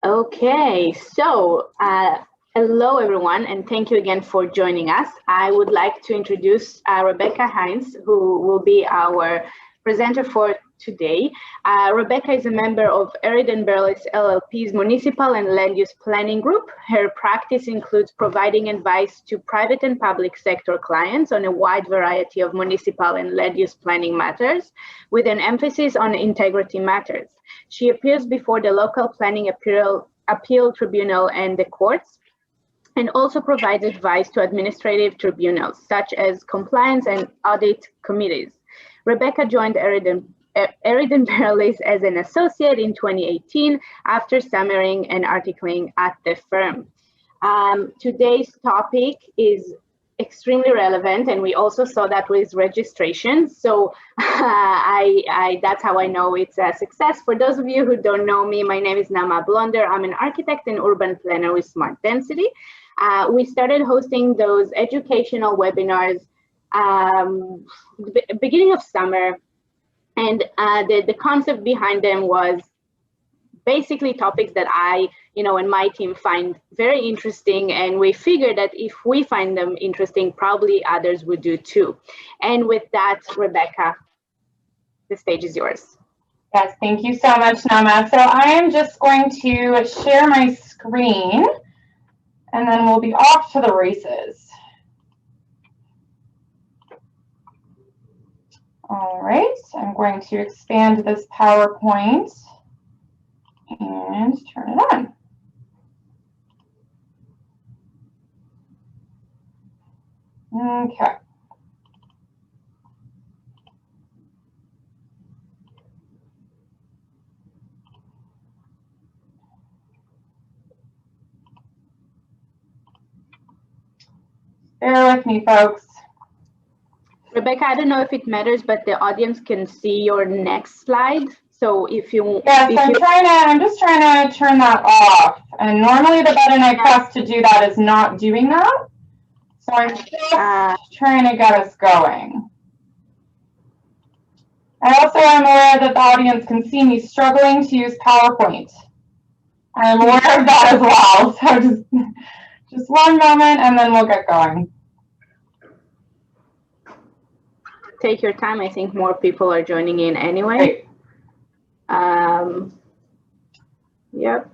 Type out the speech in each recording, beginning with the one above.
Okay, so hello everyone, and thank you again for joining us. I would like to introduce Rebecca Hines, who will be our presenter for today. Rebecca is a member of Erid and Berlis LLP's Municipal and Land Use Planning Group. Her practice includes providing advice to private and public sector clients on a wide variety of municipal and land use planning matters, with an emphasis on integrity matters. She appears before the local planning appeal tribunal and the courts, and also provides advice to administrative tribunals, such as compliance and audit committees. Rebecca joined Erid and Berlis as an associate in 2018 after summering and articling at the firm. Today's topic is extremely relevant, and we also saw that with registration. So that's how I know it's a success. For those of you who don't know me, my name is Nama Blonder. I'm an architect and urban planner with Smart Density. We started hosting those educational webinars beginning of summer, and the concept behind them was basically topics that I, and my team find very interesting, and we figured that if we find them interesting, probably others would do too. And with that, Rebecca, the stage is yours. Yes, thank you so much, Nama. So I am just going to share my screen, and then we'll be off to the races. All right, I'm going to expand this PowerPoint and turn it on. Okay. Bear with me, folks. Rebecca, I don't know if it matters, but the audience can see your next slide. So if you... Yes, I'm just trying to turn that off. And normally the button I press to do that is not doing that. So I'm just trying to get us going. I also am aware that the audience can see me struggling to use PowerPoint. I'm aware of that as well. So just one moment and then we'll get going. Take your time. I think more people are joining in anyway. Great. Yep.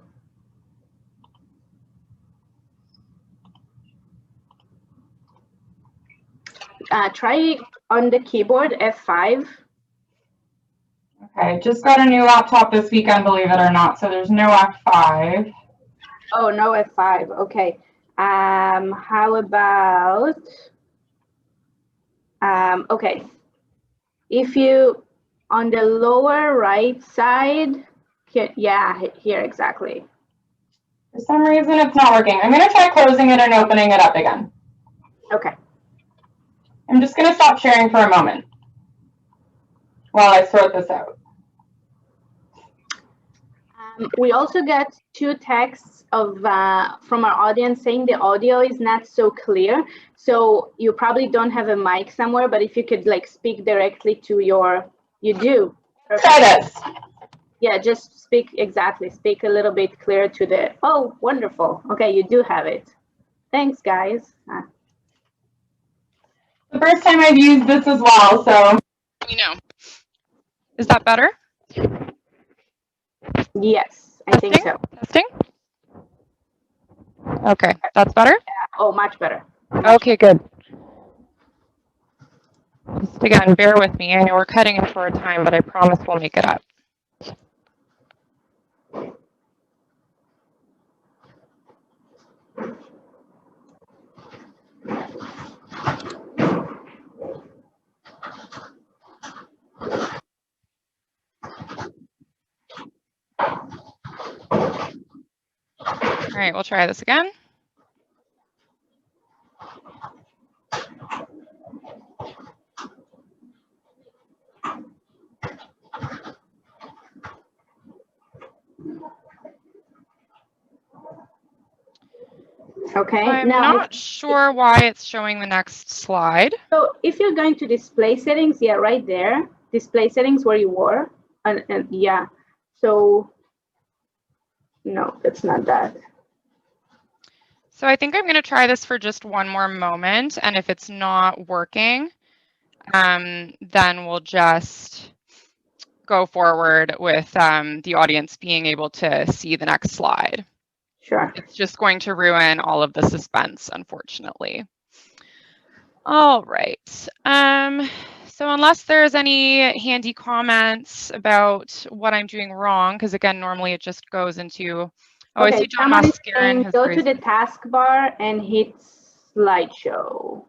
Try on the keyboard F5. Okay, just got a new laptop this weekend, believe it or not, so there's no F5. Oh, no F5. Okay. How about... okay, if you, on the lower right side, here exactly. For some reason it's not working. I'm going to try closing it and opening it up again. Okay. I'm just going to stop sharing for a moment while I sort this out. We also get two texts of from our audience saying the audio is not so clear. So you probably don't have a mic somewhere, but if you could speak directly to your, you do. Perfect. Try this. Yeah, just speak a little bit clearer to the, oh, wonderful. Okay, you do have it. Thanks, guys. The first time I've used this as well, so. Is that better? Yes, I think so. Testing? Okay, that's better? Yeah. Oh, much better. Okay, good. Just again, bear with me. I know we're cutting it for a time, but I promise we'll make it up. All right, we'll try this again. Okay. I'm not sure why it's showing the next slide. So if you're going to display settings, yeah, right there, display settings where you were, and yeah. So No, that's not that. So I think I'm going to try this for just one more moment, and if it's not working, then we'll just go forward with the audience being able to see the next slide. Sure. It's just going to ruin all of the suspense, unfortunately. All right. So unless there's any handy comments about what I'm doing wrong, because again, normally it just goes into, oh, Okay, I see John someone is Mascaron saying has go to raised. the taskbar and hit slideshow.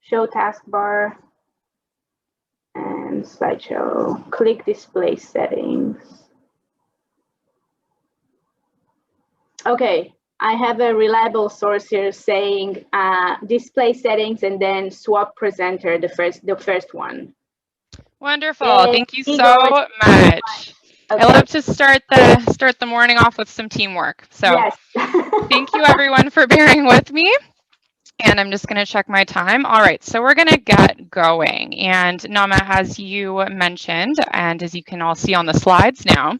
Show taskbar and slideshow. Click display settings. Okay, I have a reliable source here saying display settings and then swap presenter, the first one. Wonderful. Yay, Thank you Igor. so much. Okay. I love to start the morning off with some teamwork. So Yes. thank you everyone for bearing with me. And I'm just going to check my time. All right, so we're going to get going. And Nama, as you mentioned, and as you can all see on the slides now,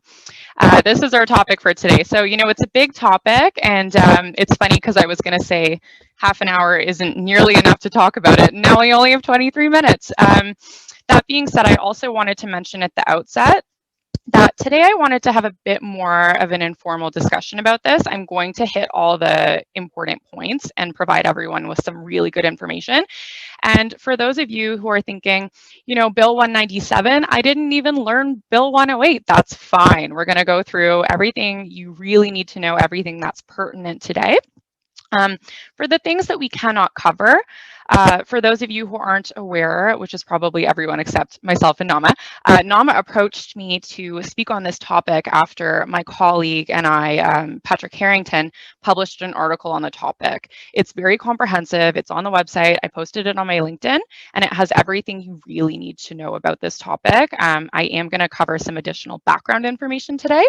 this is our topic for today. So, you know, it's a big topic, and it's funny because I was going to say half an hour isn't nearly enough to talk about it. Now we only have 23 minutes. That being said, I also wanted to mention at the outset that today I wanted to have a bit more of an informal discussion about this. I'm going to hit all the important points and provide everyone with some really good information. And for those of you who are thinking, you know, Bill 197, I didn't even learn Bill 108. That's fine. We're going to go through everything you really need to know, everything that's pertinent today. For the things that we cannot cover, for those of you who aren't aware, which is probably everyone except myself and Nama, Nama approached me to speak on this topic after my colleague and I, Patrick Harrington, published an article on the topic. It's very comprehensive. It's on the website. I posted it on my LinkedIn, and it has everything you really need to know about this topic. I am going to cover some additional background information today,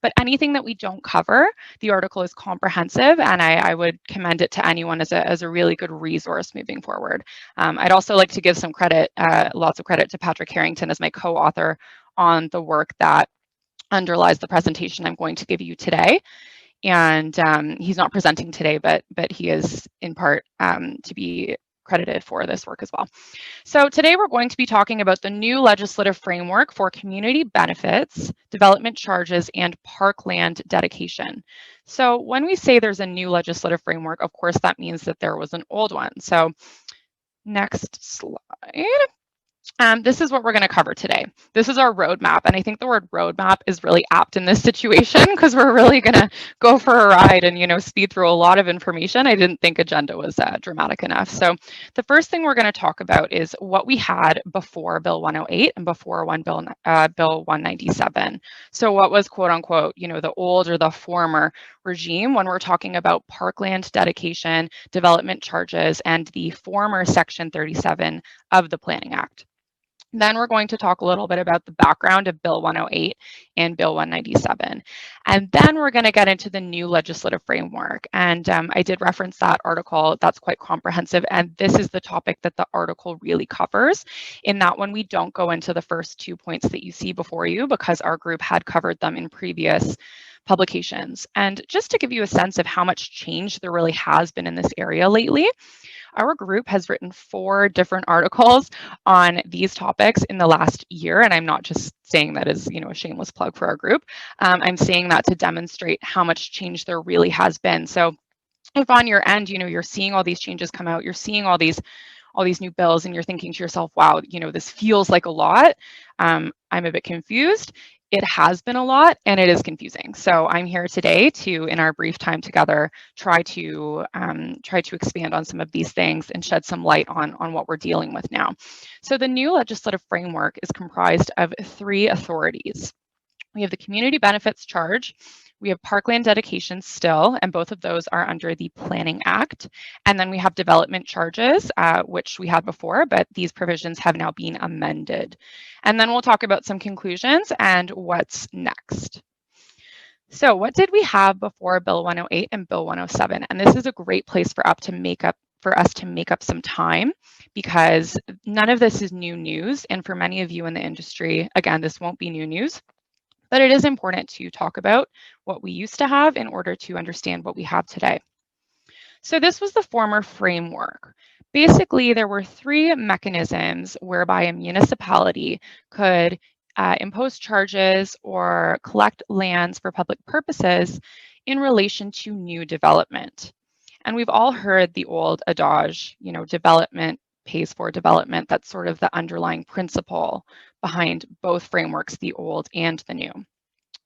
but anything that we don't cover, the article is comprehensive, and I would commend it to anyone as a really good resource moving forward. I'd also like to give some credit, lots of credit to Patrick Harrington as my co-author on the work that underlies the presentation I'm going to give you today. And he's not presenting today, but he is in part to be credited for this work as well. So today we're going to be talking about the new legislative framework for community benefits, development charges, and parkland dedication. So when we say there's a new legislative framework, of course, that means that there was an old one. So next slide. This is what we're going to cover today. This is our roadmap, and I think the word roadmap is really apt in this situation because we're really going to go for a ride and, you know, speed through a lot of information. I didn't think agenda was dramatic enough. So the first thing we're going to talk about is what we had before Bill 108 and before Bill 197. So what was, quote unquote, you know, the old or the former regime when we're talking about parkland dedication, development charges, and the former Section 37 of the Planning Act. Then we're going to talk a little bit about the background of Bill 108 and Bill 197. And then we're going to get into the new legislative framework. And I did reference that article. That's quite comprehensive. And this is the topic that the article really covers. In that one, we don't go into the first 2 points that you see before you because our group had covered them in previous publications. And just to give you a sense of how much change there really has been in this area lately, our group has written 4 different articles on these topics in the last year, and I'm not just saying that as, you know, a shameless plug for our group. I'm saying that to demonstrate how much change there really has been. So if on your end, you know, you're seeing all these changes come out, you're seeing all these new bills, and you're thinking to yourself, wow, you know, this feels like a lot. I'm a bit confused. It has been a lot, and it is confusing. So I'm here today to, in our brief time together, try to expand on some of these things and shed some light on what we're dealing with now. So the new legislative framework is comprised of 3 authorities. We have the community benefits charge. We have parkland dedication still, and both of those are under the Planning Act. And then we have development charges, which we had before, but these provisions have now been amended. And then we'll talk about some conclusions and what's next. So what did we have before Bill 108 and Bill 107? And this is a great place for us to make up some time, because none of this is new news. And for many of you in the industry, again, this won't be new news. But it is important to talk about what we used to have in order to understand what we have today. So this was the former framework. Basically, there were three mechanisms whereby a municipality could impose charges or collect lands for public purposes in relation to new development. And we've all heard the old adage, development pays for development. That's sort of the underlying principle behind both frameworks, the old and the new.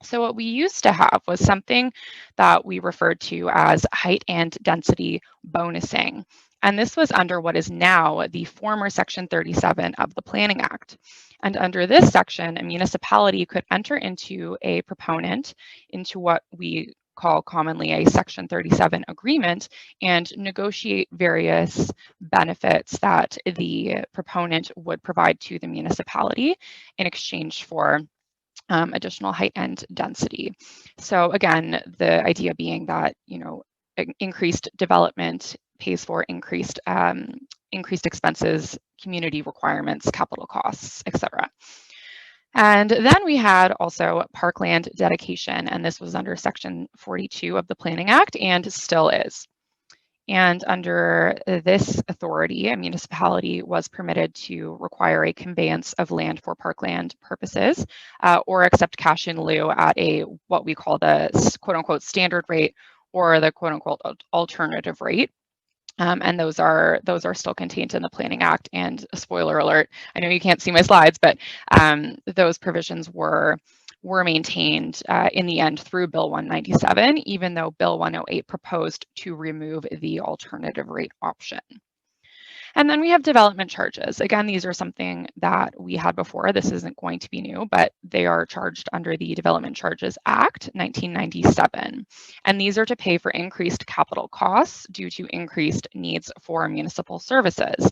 So what we used to have was something that we referred to as height and density bonusing. And this was under what is now the former Section 37 of the Planning Act. And under this section, a municipality could enter into a proponent into what we call commonly a Section 37 agreement and negotiate various benefits that the proponent would provide to the municipality in exchange for additional height and density. So again, the idea being that increased development pays for increased expenses, community requirements, capital costs, etc. And then we had also parkland dedication, and this was under Section 42 of the Planning Act and still is. And under this authority, a municipality was permitted to require a conveyance of land for parkland purposes or accept cash in lieu at what we call the quote unquote standard rate or the quote unquote alternative rate. And those are still contained in the Planning Act. And spoiler alert, I know you can't see my slides, but those provisions were maintained in the end through Bill 197, even though Bill 108 proposed to remove the alternative rate option. And then we have development charges. Again, these are something that we had before. This isn't going to be new, but they are charged under the Development Charges Act 1997. And these are to pay for increased capital costs due to increased needs for municipal services.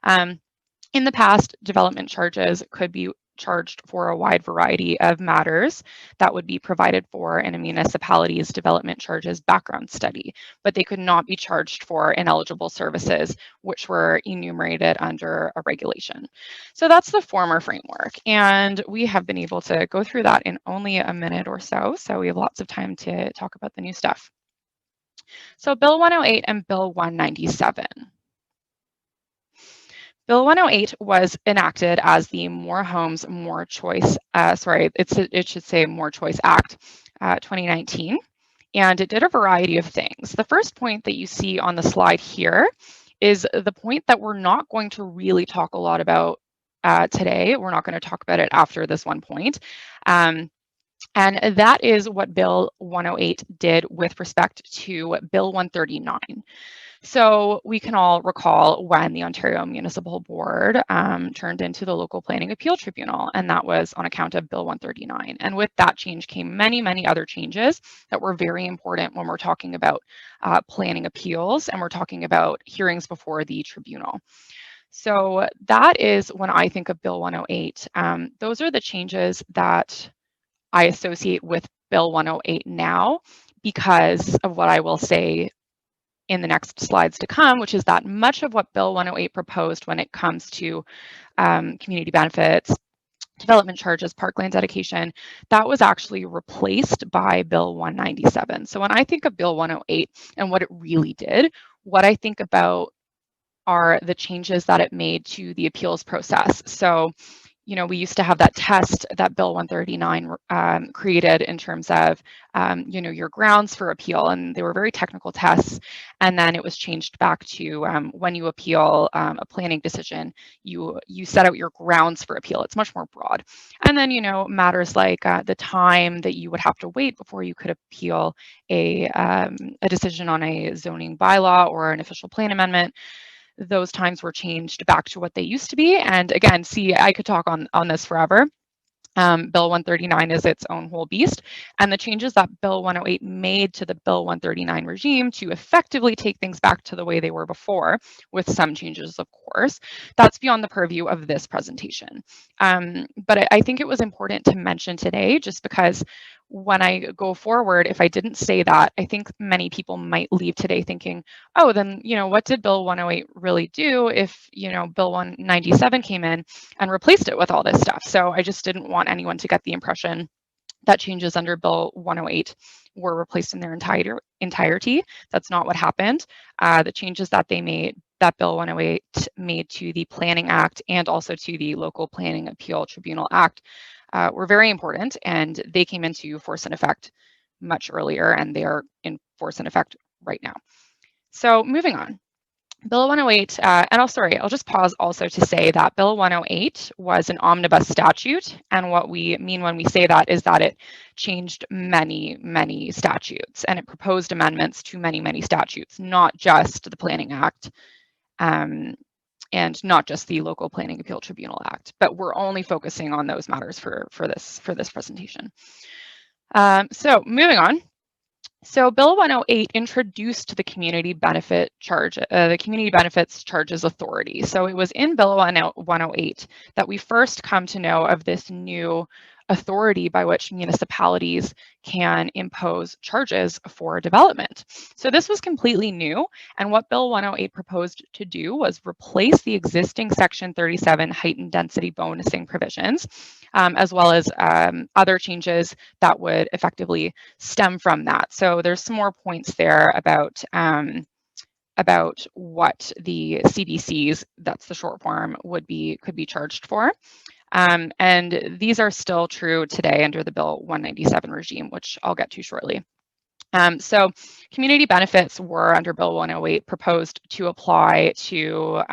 In the past, development charges could be charged for a wide variety of matters that would be provided for in a municipality's development charges background study, but they could not be charged for ineligible services, which were enumerated under a regulation. So that's the former framework, and we have been able to go through that in only a minute or so, so we have lots of time to talk about the new stuff. So Bill 108 and Bill 197. Bill 108 was enacted as the More Homes, More Choice, it should say More Choice Act 2019, and it did a variety of things. The first point that you see on the slide here is the point that we're not going to really talk a lot about today. We're not going to talk about it after this one point. And that is what Bill 108 did with respect to Bill 139. So we can all recall when the Ontario Municipal Board turned into the Local Planning Appeal Tribunal, and that was on account of Bill 139. And with that change came many, many other changes that were very important when we're talking about planning appeals and we're talking about hearings before the tribunal. So that is when I think of Bill 108. Those are the changes that I associate with Bill 108 now because of what I will say in the next slides to come, which is that much of what Bill 108 proposed when it comes to community benefits, development charges, parkland dedication, that was actually replaced by Bill 197. So when I think of Bill 108 and what it really did, what I think about are the changes that it made to the appeals process. So we used to have that test that Bill 139 created in terms of, your grounds for appeal, and they were very technical tests. And then it was changed back to when you appeal a planning decision, you set out your grounds for appeal. It's much more broad. And then, matters like the time that you would have to wait before you could appeal a decision on a zoning bylaw or an official plan amendment. Those times were changed back to what they used to be. And again, see, I could talk on this forever. Bill 139 is its own whole beast. And the changes that Bill 108 made to the Bill 139 regime to effectively take things back to the way they were before, with some changes, of course, that's beyond the purview of this presentation. But I think it was important to mention today, just because when I go forward, if I didn't say that, I think many people might leave today thinking, oh, then, what did Bill 108 really do if, Bill 197 came in and replaced it with all this stuff? So I just didn't want anyone to get the impression that changes under Bill 108 were replaced in their entirety. That's not what happened. The changes that Bill 108 made to the Planning Act and also to the Local Planning Appeal Tribunal Act were very important, and they came into force and effect much earlier, and they are in force and effect right now. So moving on. Bill 108, I'll just pause also to say that Bill 108 was an omnibus statute, and what we mean when we say that is that it changed many, many statutes, and it proposed amendments to many, many statutes, not just the Planning Act, and not just the Local Planning Appeal Tribunal Act, but we're only focusing on those matters for this presentation. So moving on. So Bill 108 introduced the community benefit charge, the community benefits charges authority. So it was in Bill 108 that we first come to know of this new authority by which municipalities can impose charges for development. So this was completely new, and what Bill 108 proposed to do was replace the existing Section 37 heightened density bonusing provisions, as well as other changes that would effectively stem from that. So there's some more points there about what the CBCs, that's the short form, could be charged for. And these are still true today under the Bill 197 regime, which I'll get to shortly. So community benefits were under Bill 108 proposed to apply to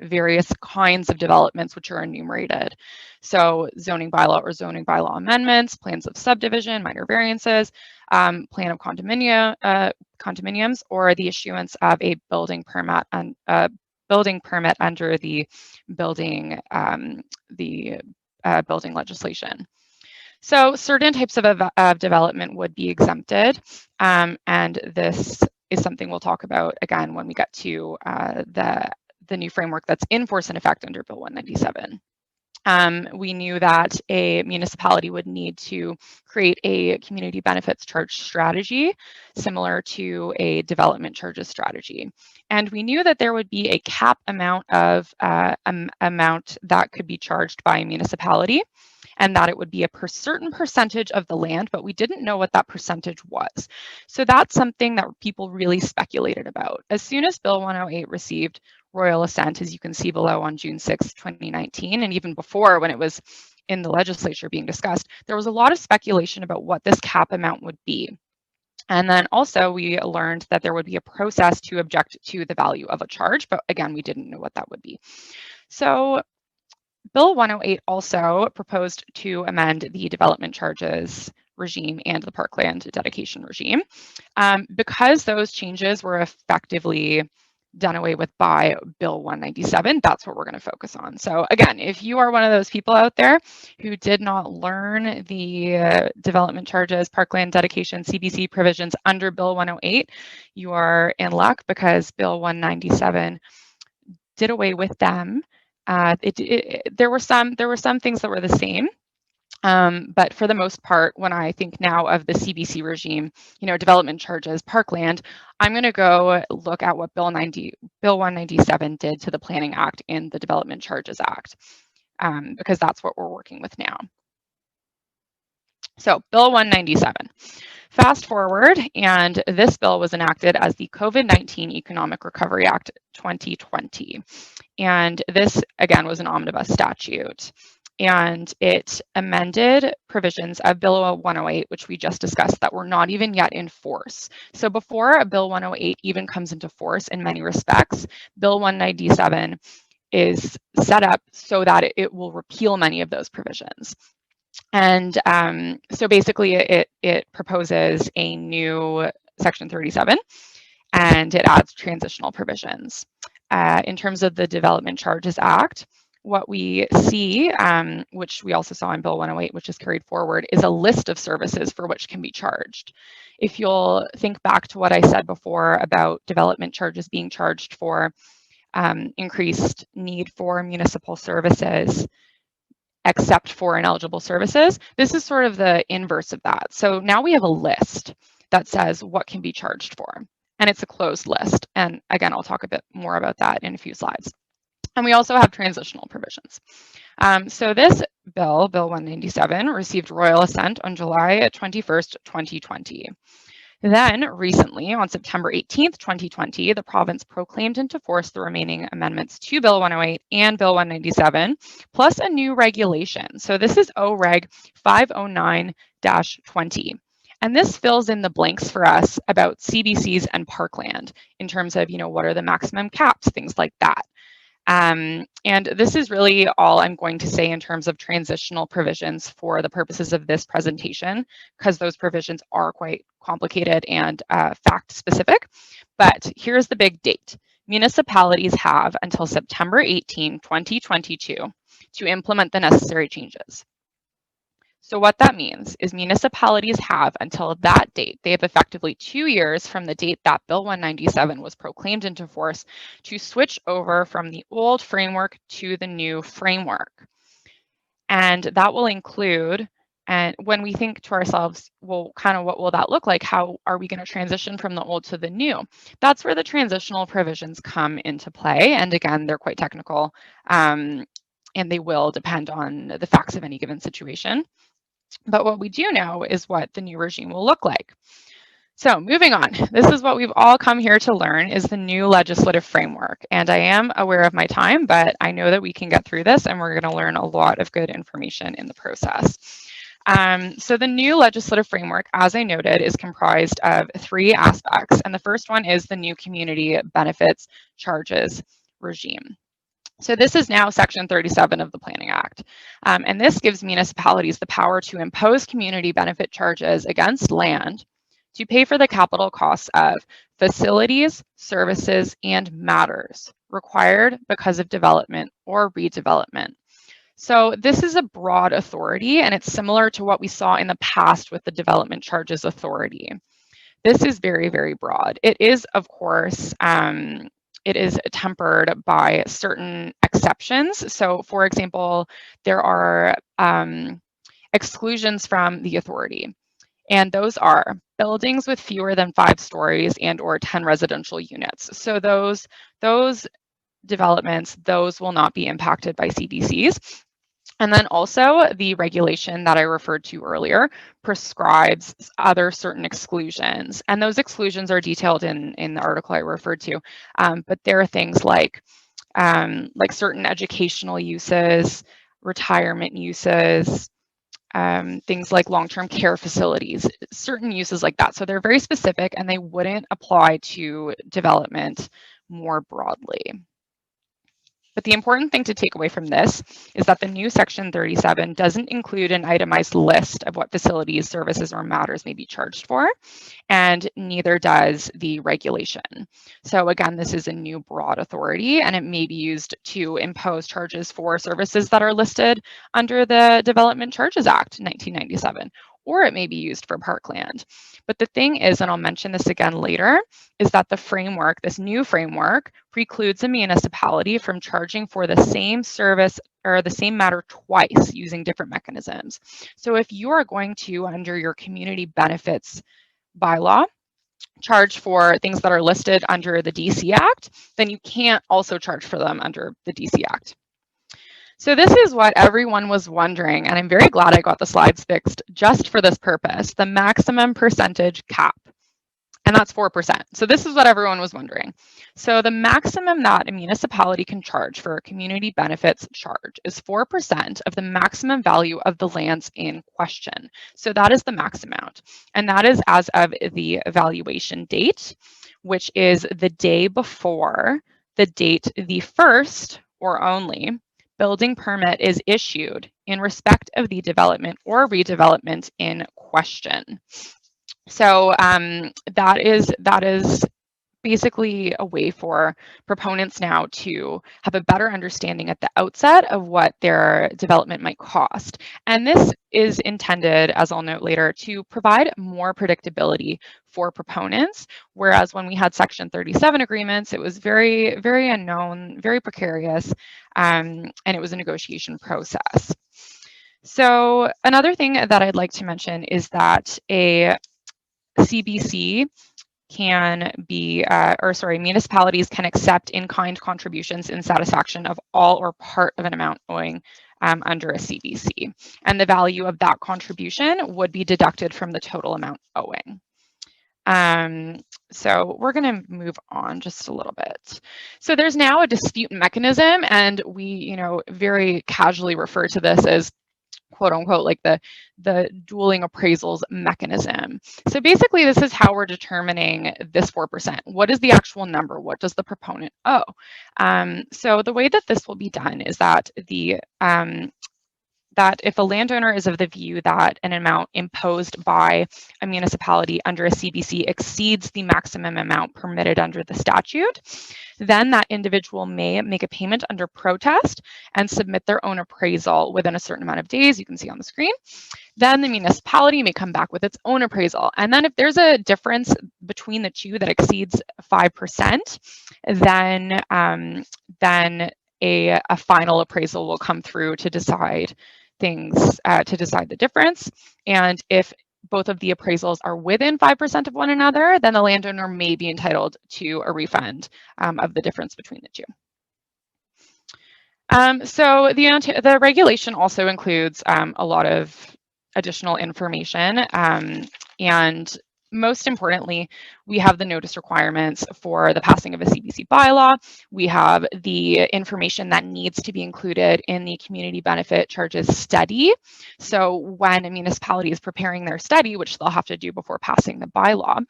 various kinds of developments which are enumerated. So zoning bylaw or zoning bylaw amendments, plans of subdivision, minor variances, plan of condominiums, or the issuance of a building permit under the building building legislation. So certain types of development would be exempted, and this is something we'll talk about again when we get to the new framework that's in force and effect under Bill 197. We knew that a municipality would need to create a community benefits charge strategy similar to a development charges strategy. And we knew that there would be a cap amount of amount that could be charged by a municipality, and that it would be a certain percentage of the land, but we didn't know what that percentage was. So that's something that people really speculated about. As soon as Bill 108 received royal assent, as you can see below, on June 6, 2019, and even before when it was in the legislature being discussed, there was a lot of speculation about what this cap amount would be. And then also we learned that there would be a process to object to the value of a charge, but again, we didn't know what that would be. So Bill 108 also proposed to amend the development charges regime and the Parkland dedication regime. Because those changes were effectively done away with by Bill 197, that's what we're going to focus on. So again, if you are one of those people out there who did not learn the development charges, Parkland dedication, CBC provisions under Bill 108, you are in luck because Bill 197 did away with them. There were some things that were the same, but for the most part, when I think now of the CBC regime, development charges, Parkland, I'm going to go look at what Bill 197 did to the Planning Act and the Development Charges Act, because that's what we're working with now. So Bill 197. Fast forward, and this bill was enacted as the COVID-19 Economic Recovery Act 2020. And this, again, was an omnibus statute. And it amended provisions of Bill 108, which we just discussed, that were not even yet in force. So before Bill 108 even comes into force in many respects, Bill 197 is set up so that it will repeal many of those provisions. And so basically it proposes a new Section 37, and it adds transitional provisions. In terms of the Development Charges Act, what we see, which we also saw in Bill 108, which is carried forward, is a list of services for which can be charged. If you'll think back to what I said before about development charges being charged for increased need for municipal services, except for ineligible services, this is sort of the inverse of that. So now we have a list that says what can be charged for, and it's a closed list. And again, I'll talk a bit more about that in a few slides. And we also have transitional provisions. So this bill, Bill 197, received royal assent on July 21st, 2020. Then recently, on September 18th, 2020, the province proclaimed into force the remaining amendments to Bill 108 and Bill 197, plus a new regulation. So this is OREG 509-20. And this fills in the blanks for us about CBCs and Parkland in terms of, what are the maximum caps, things like that. And this is really all I'm going to say in terms of transitional provisions for the purposes of this presentation, because those provisions are quite complicated and fact specific. But here's the big date. Municipalities have until September 18, 2022 to implement the necessary changes. So what that means is municipalities have until that date, they have effectively 2 years from the date that Bill 197 was proclaimed into force to switch over from the old framework to the new framework. And that will include, and when we think to ourselves, well, kind of what will that look like? How are we going to transition from the old to the new? That's where the transitional provisions come into play. And again, they're quite technical, and they will depend on the facts of any given situation. But what we do know is what the new regime will look like. So moving on, this is what we've all come here to learn, is the new legislative framework. And I am aware of my time, but I know that we can get through this and we're going to learn a lot of good information in the process. So the new legislative framework, as I noted, is comprised of 3 aspects. And the first one is the new community benefits charges regime. So this is now Section 37 of the Planning Act. And this gives municipalities the power to impose community benefit charges against land to pay for the capital costs of facilities, services, and matters required because of development or redevelopment. So this is a broad authority, and it's similar to what we saw in the past with the Development Charges Authority. This is very, very broad. It is, of course, it is tempered by certain exceptions. So for example, there are exclusions from the authority. And those are buildings with fewer than 5 stories and or 10 residential units. So those developments, those will not be impacted by CBCs. And then also the regulation that I referred to earlier prescribes other certain exclusions. And those exclusions are detailed in the article I referred to. But there are things like certain educational uses, retirement uses, things like long-term care facilities, certain uses like that. So they're very specific and they wouldn't apply to development more broadly. But the important thing to take away from this is that the new Section 37 doesn't include an itemized list of what facilities, services, or matters may be charged for, and neither does the regulation. So again, this is a new broad authority, and it may be used to impose charges for services that are listed under the Development Charges Act 1997, or it may be used for Parkland. But the thing is, and I'll mention this again later, is that the framework, this new framework, precludes a municipality from charging for the same service or the same matter twice using different mechanisms. So if you are going to, under your community benefits bylaw, charge for things that are listed under the DC Act, then you can't also charge for them under the DC Act. So this is what everyone was wondering, and I'm very glad I got the slides fixed just for this purpose, the maximum percentage cap, and that's 4%. So this is what everyone was wondering. So the maximum that a municipality can charge for a community benefits charge is 4% of the maximum value of the lands in question. So that is the max amount, and that is as of the evaluation date, which is the day before the date the first or only building permit is issued in respect of the development or redevelopment in question. So that is basically a way for proponents now to have a better understanding at the outset of what their development might cost. And this is intended, as I'll note later, to provide more predictability for proponents, whereas when we had Section 37 agreements, it was very, very unknown, very precarious, and it was a negotiation process. So another thing that I'd like to mention is that a CBC can be, municipalities can accept in-kind contributions in satisfaction of all or part of an amount owing under a CBC. And the value of that contribution would be deducted from the total amount owing. So we're going to move on just a little bit. So there's now a dispute mechanism, and we, very casually refer to this as quote unquote like the dueling appraisals mechanism. So basically this is how we're determining this 4%. What is the actual number? What does the proponent owe? So the way that this will be done is that that if a landowner is of the view that an amount imposed by a municipality under a CBC exceeds the maximum amount permitted under the statute, then that individual may make a payment under protest and submit their own appraisal within a certain amount of days. You can see on the screen. Then the municipality may come back with its own appraisal. And then if there's a difference between the two that exceeds 5%, then a final appraisal will come through to decide things, to decide the difference. And if both of the appraisals are within 5% of one another, then the landowner may be entitled to a refund of the difference between the two. So the regulation also includes a lot of additional information, and most importantly, we have the notice requirements for the passing of a CBC bylaw. We have the information that needs to be included in the community benefit charges study. So when a municipality is preparing their study, which they'll have to do before passing the bylaw,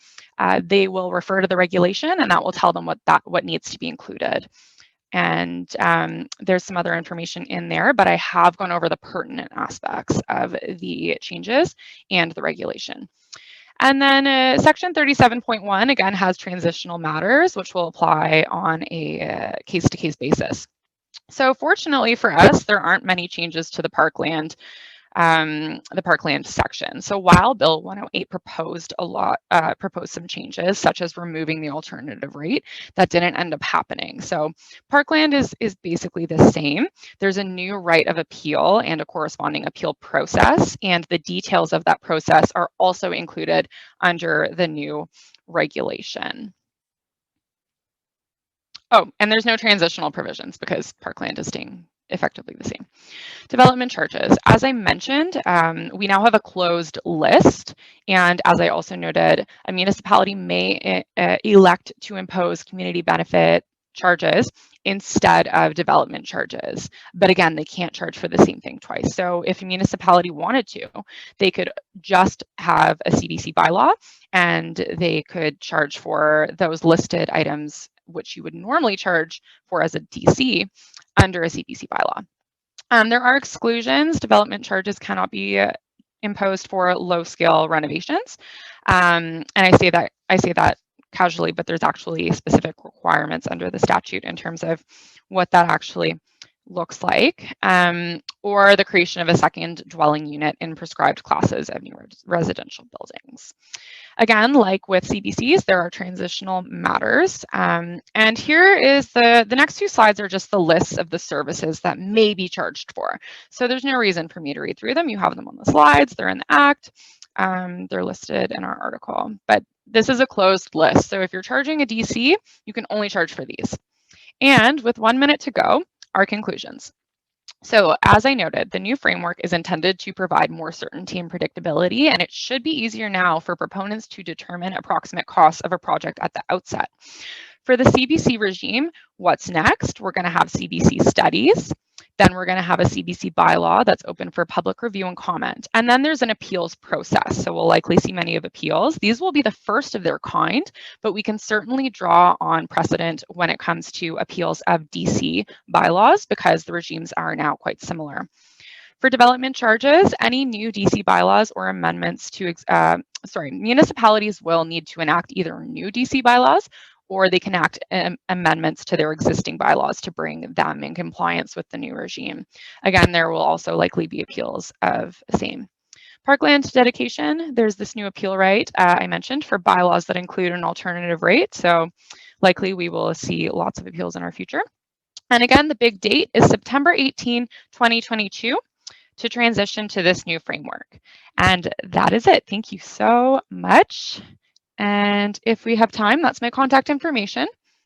they will refer to the regulation, and that will tell them what needs to be included. And there's some other information in there, but I have gone over the pertinent aspects of the changes and the regulation. And then section 37.1 again has transitional matters, which will apply on a case-to-case basis. So fortunately for us, there aren't many changes to the Parkland section. So while Bill 108 proposed some changes, such as removing the alternative rate, that didn't end up happening. So Parkland is basically the same. There's a new right of appeal and a corresponding appeal process, and the details of that process are also included under the new regulation. Oh, and there's no transitional provisions because Parkland is staying effectively the same. Development charges. As I mentioned, we now have a closed list. And as I also noted, a municipality may elect to impose community benefit charges instead of development charges. But again, they can't charge for the same thing twice. So if a municipality wanted to, they could just have a CBC bylaw and they could charge for those listed items which you would normally charge for as a DC under a CBC bylaw. There are exclusions. Development charges cannot be imposed for low-scale renovations. And I say that casually, but there's actually specific requirements under the statute in terms of what that actually looks like, or the creation of a second dwelling unit in prescribed classes of new residential buildings. Again, like with CBCs, there are transitional matters. And here is the next two slides are just the lists of the services that may be charged for. So there's no reason for me to read through them. You have them on the slides, they're in the Act, they're listed in our article. But this is a closed list. So if you're charging a DC, you can only charge for these. And with 1 minute to go, our conclusions. So as I noted, the new framework is intended to provide more certainty and predictability, and it should be easier now for proponents to determine approximate costs of a project at the outset. For the CBC regime, what's next? We're going to have CBC studies. Then we're going to have a CBC bylaw that's open for public review and comment. And then there's an appeals process. So we'll likely see many of appeals. These will be the first of their kind, but we can certainly draw on precedent when it comes to appeals of DC bylaws because the regimes are now quite similar. For development charges, any new DC bylaws or amendments to, municipalities will need to enact either new DC bylaws or they can act amendments to their existing bylaws to bring them in compliance with the new regime. Again, there will also likely be appeals of the same. Parkland dedication, there's this new appeal right I mentioned for bylaws that include an alternative rate. So likely we will see lots of appeals in our future. And again, the big date is September 18, 2022 to transition to this new framework. And that is it. Thank you so much. And if we have time, that's my contact information.